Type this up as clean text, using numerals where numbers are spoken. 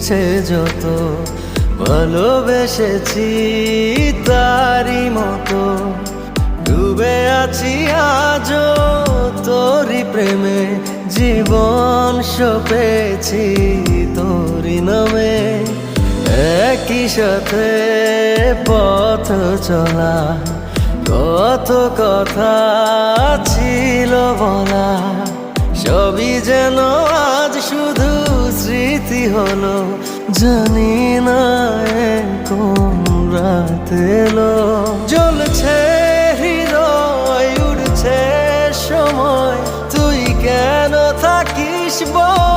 ইচ্ছে যত ভালোবেসেছি তারই মতো ডুবে আছি আজও তোরই প্রেমে জীবন সপেছি তোরই নামে একই সাথে পথ চলা কত কথা ছিল বলা সবই যেন আজ শুধু স্মৃতি হলো জানি না কোন রাত এলো জ্বলছে হৃদয় উড়ছে সময় তুই কেন থাকিস বল